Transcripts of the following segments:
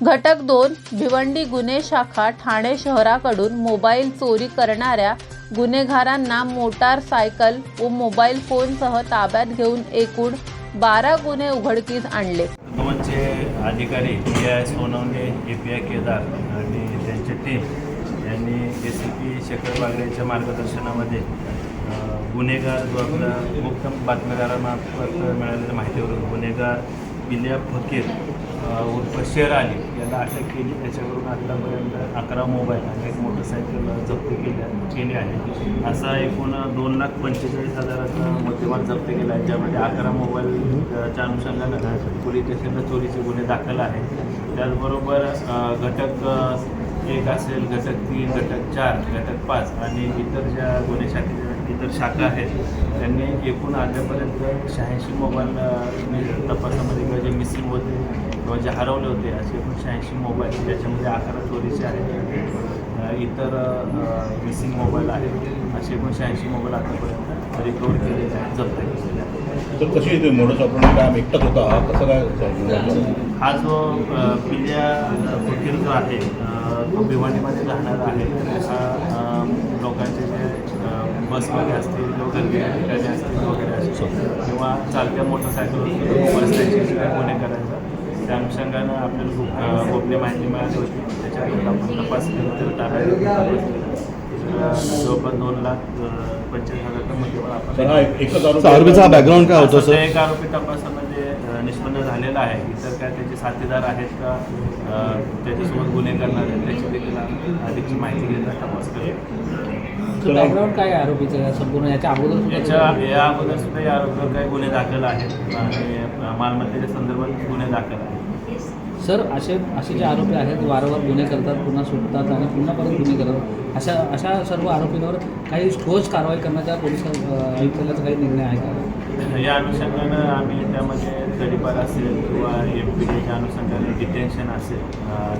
घटक 2 भिवंडी गुन्हे शाखा ठाणे शहराकडून मोबाईल चोरी करणाऱ्या गुन्हेगारांना मोटारसायकल व मोबाईल फोनसह ताब्यात घेऊन एकूण 12 गुन्हे उघडकीस आणले. दोनचे अधिकारी PI सोनवणे, API केदार आणि त्यांची टीम यांनी ACP शेखर बागडेच्या मार्गदर्शनामध्ये गुन्हेगार जो आपला गुप्त बातमीदारामार्फत मिळालेल्या माहितीवरून गुन्हेगार बिल्या फकीर उर्फ शेर अली याला अटक केली. त्याच्यावरून आतापर्यंत 11 मोबाईल आणि एक मोटरसायकल जप्त केली आहे. असा एकूण 2,45,000चा मुद्देमाल जप्त केला आहे, ज्यामध्ये 11 मोबाईलच्या अनुषंगानं पोलीस स्टेशनला चोरीचे गुन्हे दाखल आहेत. त्याचबरोबर घटक 1 असेल, घटक 3, घटक 4, घटक 5 आणि इतर ज्या गुन्हे शाखेच्या इतर शाखा आहेत त्यांनी एकूण आतापर्यंत 86 मोबाईल तपासामध्ये किंवा जे मिसिंग होते किंवा जे हरवले होते असे एकूण 86 मोबाईल, ज्याच्यामध्ये 11 चोरीचे आहेत, इतर मिसिंग मोबाईल आहेत. असे एकूण 86 मोबाईल आतापर्यंत रिकवर केलेले आहेत, जप्त केलेले आहेत. तर कशी येते मोडस आपण काय एकटाच होता हा कसं काय? हा जो पिल्या फकीर जो आहे तो भिवंडीमध्ये राहणारा आहे. हा लोकांचे जे बसमध्ये असतील किंवा गर्दी ठिकाणी असतील वगैरे असतील किंवा चालत्या मोटरसायकलवर रस्त्याचे जे काही गुन्हे करायचा त्या अनुषंगानं आपल्याला गोपनीय माहिती मिळाली होती. त्याच्यावर आपण तपास केला तर ताब्यात जवळपास 2,45,000चा मुद्देमाल आपण आरोपीचा बॅकग्राऊंड काय होतं सर? एक आरोपी तपासामध्ये निष्पन्न झालेला आहे. इतर काय त्याचे साथीदार आहेत का त्याच्यासोबत गुन्हे करणार आहेत त्याची देखील अधिकची माहिती घेण्याचा तपास करेल. बॅकग्राऊंड काय आहे आरोपीचं संपूर्ण याच्या अगोदर या अगोदर सुद्धा या आरोपीवर काही गुन्हे दाखल आहेत आणि मालमत्तेच्या संदर्भात गुन्हे दाखल आहेत. सर असे जे आरोपी आहेत वारंवार गुन्हे करतात, पुन्हा सुटतात आणि पुन्हा परत गुन्हे करतात, अशा सर्व आरोपींवर काही ठोस कारवाई करण्याचा पोलीस आयुक्तालयाचा काही निर्णय आहे का? या अनुषंगानं आम्ही त्यामध्ये तडीपार असेल किंवा MPDच्या अनुषंगाने डिटेन्शन असेल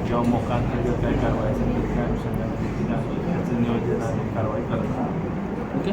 किंवा मोकांतर्गत काही कारवाई असेल तर त्या अनुषंगाने त्याचं नियोजन आणि कारवाई करत आहोत. ओके.